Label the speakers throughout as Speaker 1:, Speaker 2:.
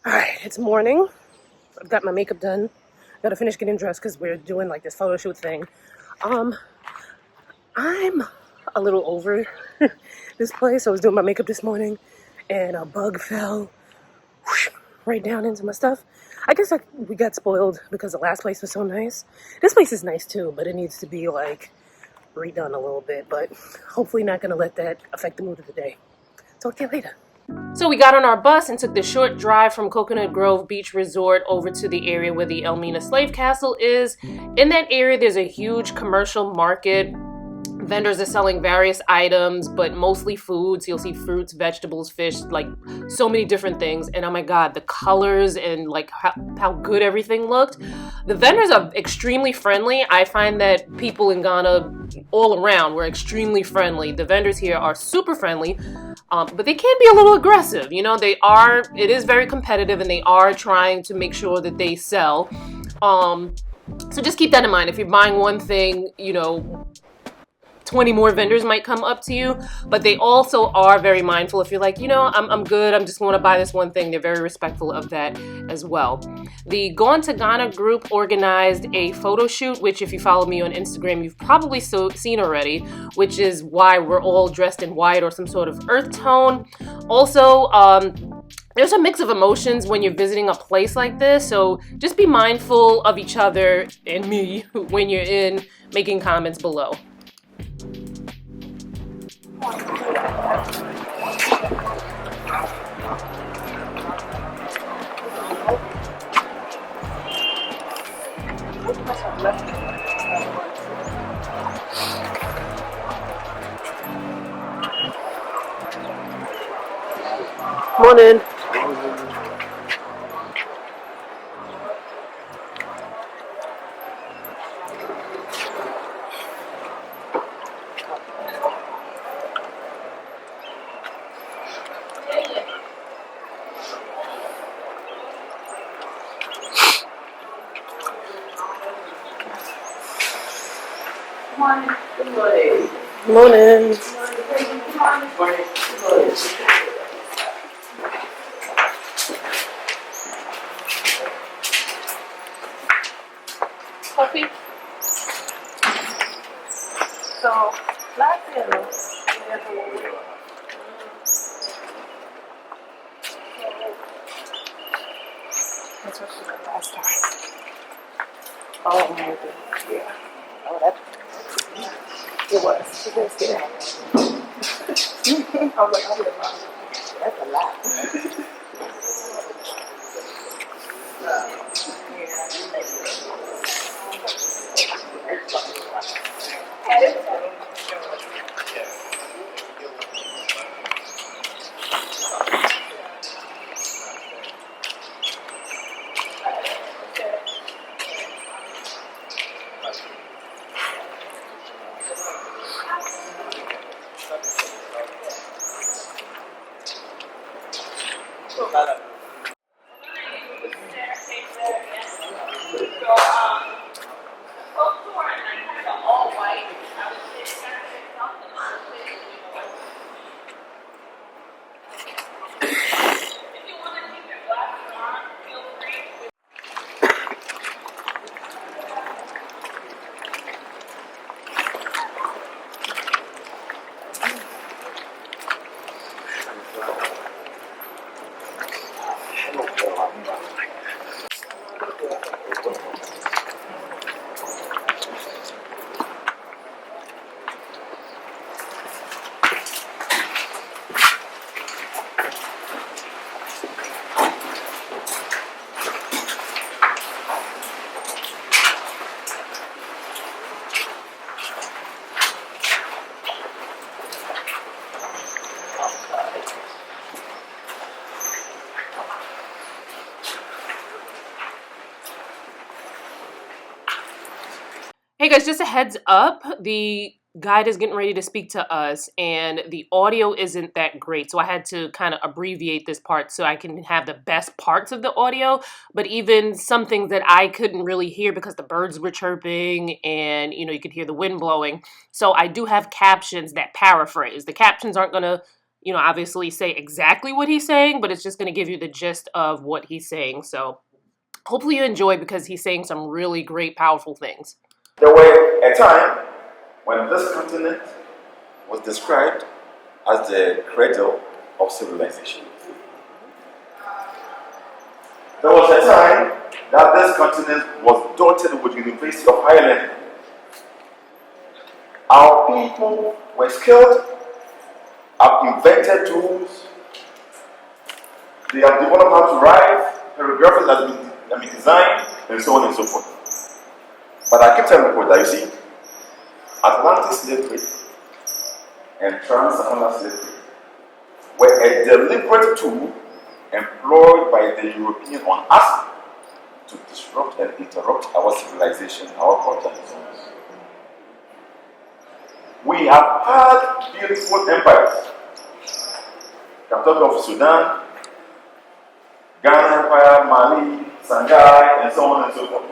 Speaker 1: Alright, it's morning. I've got my makeup done. Gotta finish getting dressed because we're doing like this photo shoot thing. Um, I'm a little over this place. I was doing my makeup this morning and a bug fell whoosh, right down into my stuff. I guess we got spoiled because the last place was so nice. This place is nice too, but it needs to be like redone a little bit. But hopefully not gonna let that affect the mood of the day. Talk to you later. So we got on our bus and took the short drive from Coconut Grove Beach Resort over to the area where the Elmina Slave Castle is. In that area, there's a huge commercial market. Vendors are selling various items, but mostly foods. You'll see fruits, vegetables, fish, like so many different things. And oh my God, the colors and like how good everything looked. The vendors are extremely friendly. I find that people in Ghana all around were extremely friendly. The vendors here are super friendly, but they can be a little aggressive. You know, it is very competitive and they are trying to make sure that they sell. So just keep that in mind. If you're buying one thing, 20 more vendors might come up to you, but they also are very mindful. If you're like, I'm good, I'm just going to buy this one thing, they're very respectful of that as well. The Gone to Ghana group organized a photo shoot, which if you follow me on Instagram, you've probably seen already, which is why we're all dressed in white or some sort of earth tone. Also, there's a mix of emotions when you're visiting a place like this, so just be mindful of each other and me when you're in making comments below. Morning. Morning. Coffee. So, last year, that's what she did last time. Oh, maybe. Yeah. Oh, that's. It was. It was good. I was like, oh, that's a lot. Hey guys, just a heads up, the guide is getting ready to speak to us and the audio isn't that great, so I had to kind of abbreviate this part so I can have the best parts of the audio, but even some things that I couldn't really hear because the birds were chirping and you could hear the wind blowing. So I do have captions that paraphrase. The captions aren't going to you know, obviously say exactly what he's saying, but it's just going to give you the gist of what he's saying. So hopefully you enjoy, because he's saying some really great, powerful things.
Speaker 2: There were a time when this continent was described as the cradle of civilization. There was a time that this continent was dotted with universities of higher learning. Our people were skilled, have invented tools, they have developed how to write, hieroglyphics that have been designed, and so on and so forth. But I keep telling people that, you see, Atlantic slavery and transatlantic slavery were a deliberate tool employed by the European on us to disrupt and interrupt our civilization, our culture, and so on. We have had beautiful empires. I'm talking of Sudan, Ghana Empire, Mali, Shanghai, and so on and so forth.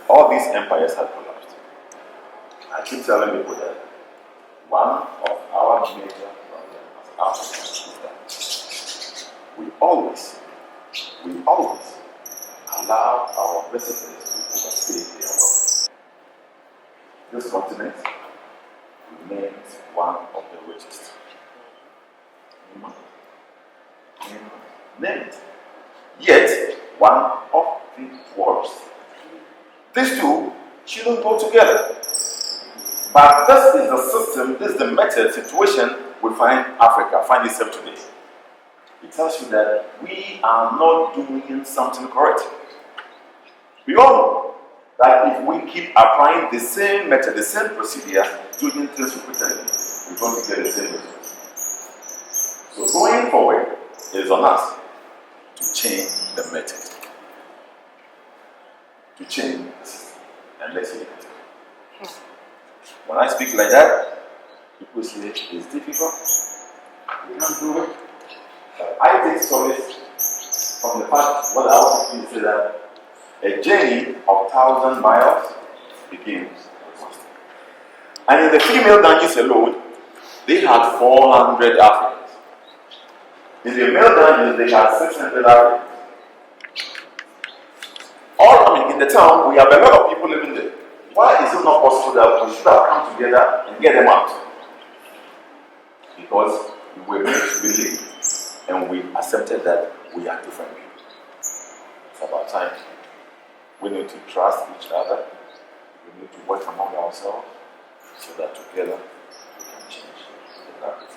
Speaker 2: All these empires have collapsed. I keep telling people that one of our major problems as Africans is that we always allow our visitors to overstay their welcome. This continent remains one of the richest. Name it. Yet one of the poorest. These two shouldn't go together. But this is the system, this is the method situation we find itself today. It tells you that we are not doing something correct. We all know that if we keep applying the same method, the same procedure, doing things repeatedly, we're going to get the same result. So going forward, it is on us to change the method, to change the system, and let's see it. When I speak like that, people say it's difficult, we can't do it. But I take solace from the fact what I want to say that a journey of 1,000 miles begins with one step. And in the female dungeons alone, they had 400 Africans. In the male dungeons, they had 600 Africans. In the town, we have a lot of people living there. Why is it not possible that we should have come together and get them out? Because we were made to believe, and we accepted that we are different people. It's about time. We need to trust each other. We need to work among ourselves so that together we can change the narrative.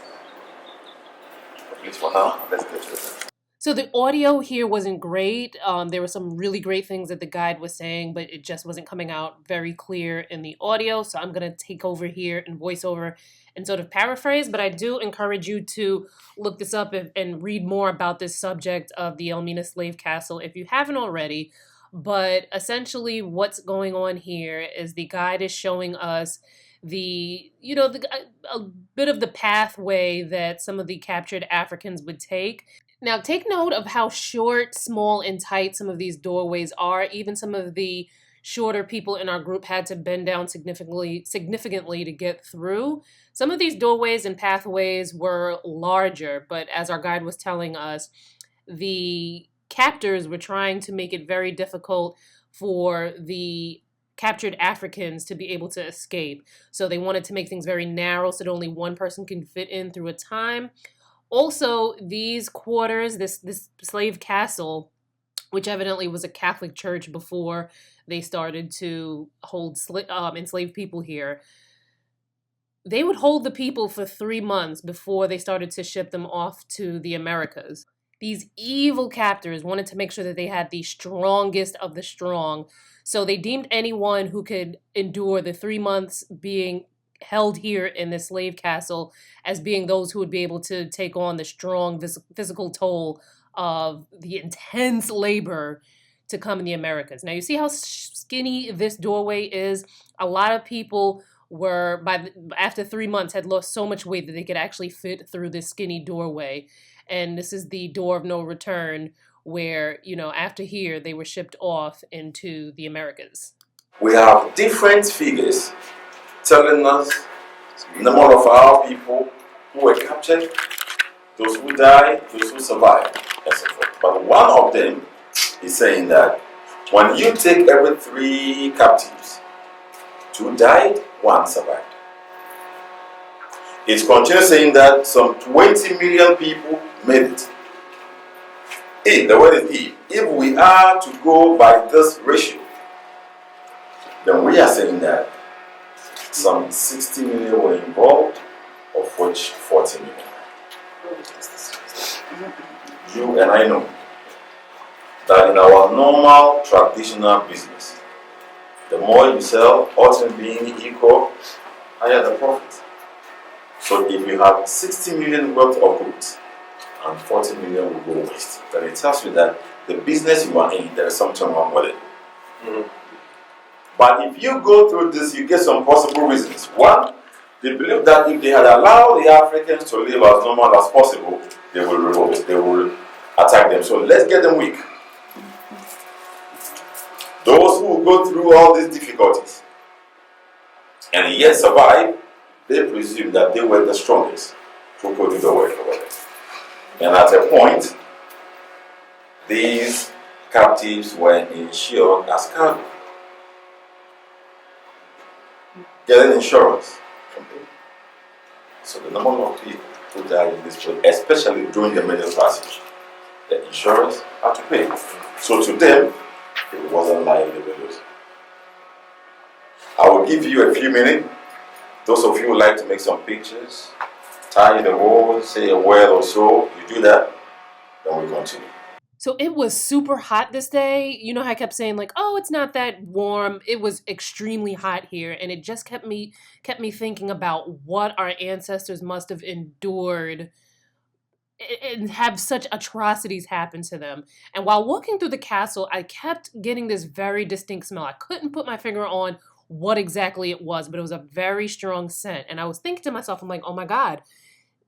Speaker 2: At least for now, let's get to it.
Speaker 1: So the audio here wasn't great. There were some really great things that the guide was saying, but it just wasn't coming out very clear in the audio. So I'm going to take over here and voice over and sort of paraphrase. But I do encourage you to look this up and read more about this subject of the Elmina Slave Castle if you haven't already. But essentially what's going on here is the guide is showing us a bit of the pathway that some of the captured Africans would take. Now, take note of how short, small, and tight some of these doorways are. Even some of the shorter people in our group had to bend down significantly to get through. Some of these doorways and pathways were larger, but as our guide was telling us, the captors were trying to make it very difficult for the captured Africans to be able to escape. So they wanted to make things very narrow so that only one person can fit in through a time. Also, these quarters, this slave castle, which evidently was a Catholic church before they started to hold enslaved people here, they would hold the people for 3 months before they started to ship them off to the Americas. These evil captors wanted to make sure that they had the strongest of the strong. So they deemed anyone who could endure the 3 months being held here in this slave castle as being those who would be able to take on the strong physical toll of the intense labor to come in the Americas. Now you see how skinny this doorway is? A lot of people were, after 3 months, had lost so much weight that they could actually fit through this skinny doorway. And this is the door of no return where, after here, they were shipped off into the Americas.
Speaker 2: We have different figures telling us the number of our people who were captured, those who died, those who survived, and so forth. But one of them is saying that when you take every 3 captives, 2 died, 1 survived. It continues saying that some 20 million people made it. If, the word is if we are to go by this ratio, then we are saying that some 60 million were involved, of which 40 million. You and I know that in our normal traditional business, the more you sell, all things being equal, higher the profit. So if you have 60 million worth of goods and 40 million will go waste, then it tells you that the business you are in, there is something wrong with it. Mm-hmm. But if you go through this, you get some possible reasons. One, they believe that if they had allowed the Africans to live as normal as possible, they will revolt, they will attack them. So let's get them weak. Those who go through all these difficulties and yet survive, they presume that they were the strongest who could do the work over there. And at a point, these captives were insured as cargo. Getting insurance from them. So the number of people who died in this place, especially during the Middle Passage, the insurance had to pay. So to them, it wasn't liability. I will give you a few minutes. Those of you who like to make some pictures, tie the wall, say a word or so, you do that, then we continue.
Speaker 1: So it was super hot this day. You know how I kept saying like, oh, it's not that warm. It was extremely hot here. And it just kept me thinking about what our ancestors must have endured and have such atrocities happen to them. And while walking through the castle, I kept getting this very distinct smell. I couldn't put my finger on what exactly it was, but it was a very strong scent. And I was thinking to myself, I'm like, oh my God,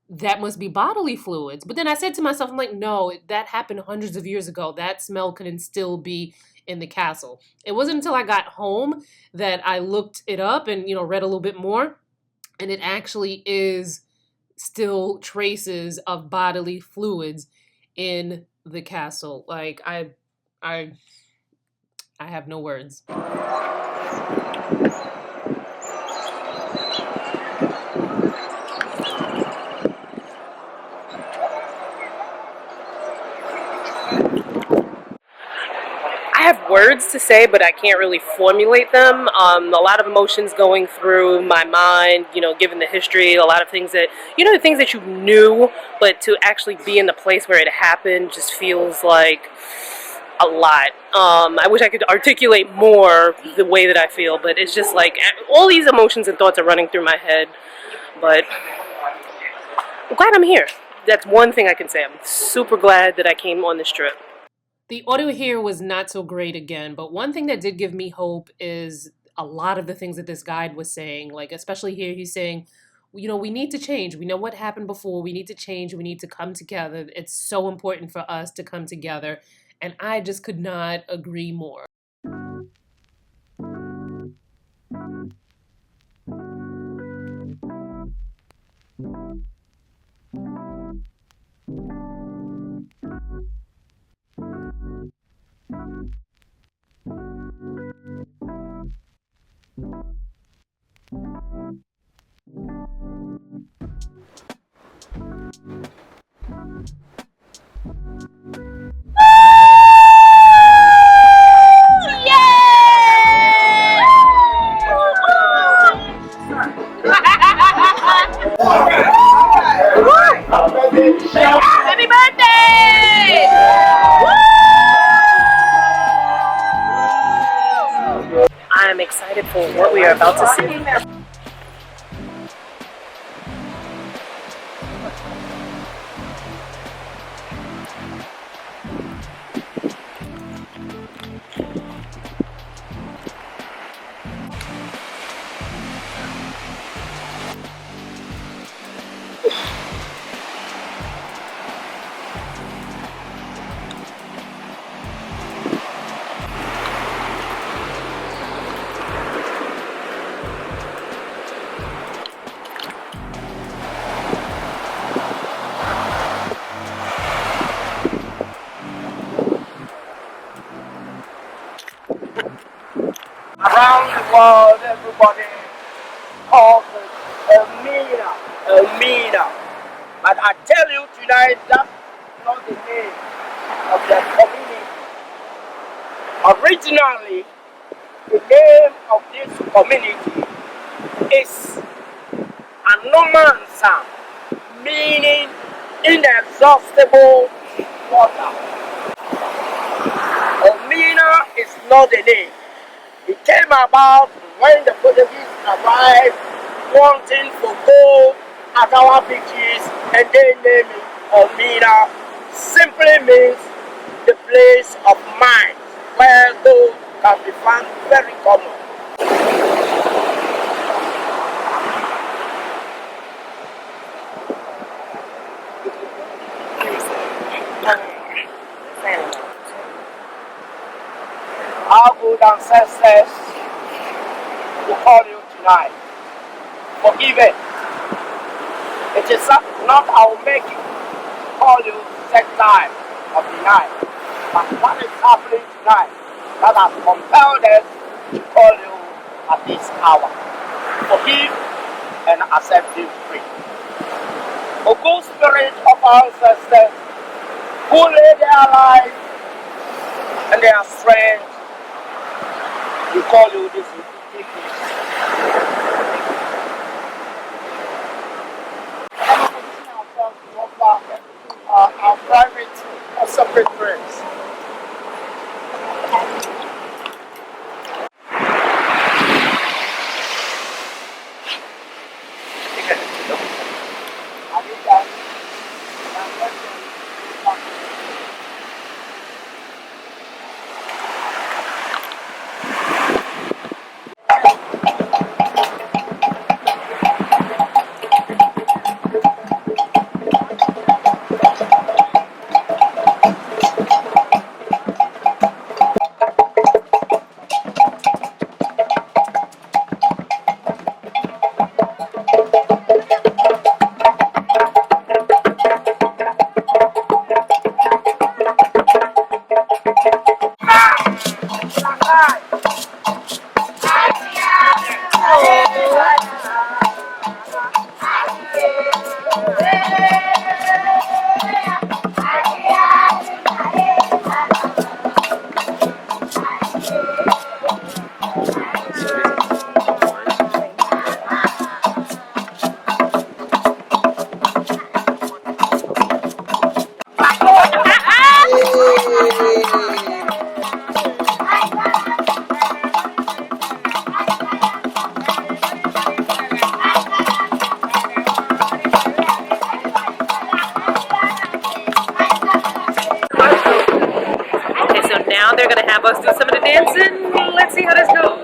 Speaker 1: that must be bodily fluids. But then I said to myself, I'm like, no, that happened hundreds of years ago. That smell couldn't still be in the castle. It wasn't until I got home that I looked it up and, read a little bit more. And it actually is still traces of bodily fluids in the castle. Like, I have no words. I have words to say, but I can't really formulate them. A lot of emotions going through my mind, given the history, a lot of things that, the things that you knew, but to actually be in the place where it happened just feels like a lot. I wish I could articulate more the way that I feel, but it's just like all these emotions and thoughts are running through my head. But I'm glad I'm here. That's one thing I can say. I'm super glad that I came on this trip. The audio here was not so great again, but one thing that did give me hope is a lot of the things that this guide was saying, like especially here he's saying, we need to change. We know what happened before. We need to change. We need to come together. It's so important for us to come together. And I just could not agree more. Happy birthday! I'm excited for what we are about to see.
Speaker 3: world, everybody calls it Elmina. Elmina. But I tell you tonight, that's not the name of the community. Originally, the name of this community is Anomansa, meaning inexhaustible water. Elmina is not the name. It came about when the Portuguese arrived wanting for gold at our beaches, and they named it Elmina. Simply means the place of mines where gold can be found very common. Our good ancestors will call you tonight. Forgive it. It is not our making to call you set time of the night. But what is happening tonight that has compelled us to call you at this hour. Forgive and accept him free. O good spirit of our ancestors who lay their life and their strength, we call you this evening. Our private or separate prayers.
Speaker 1: Okay, so now they're gonna have us do some of the dancing. Let's see how this goes.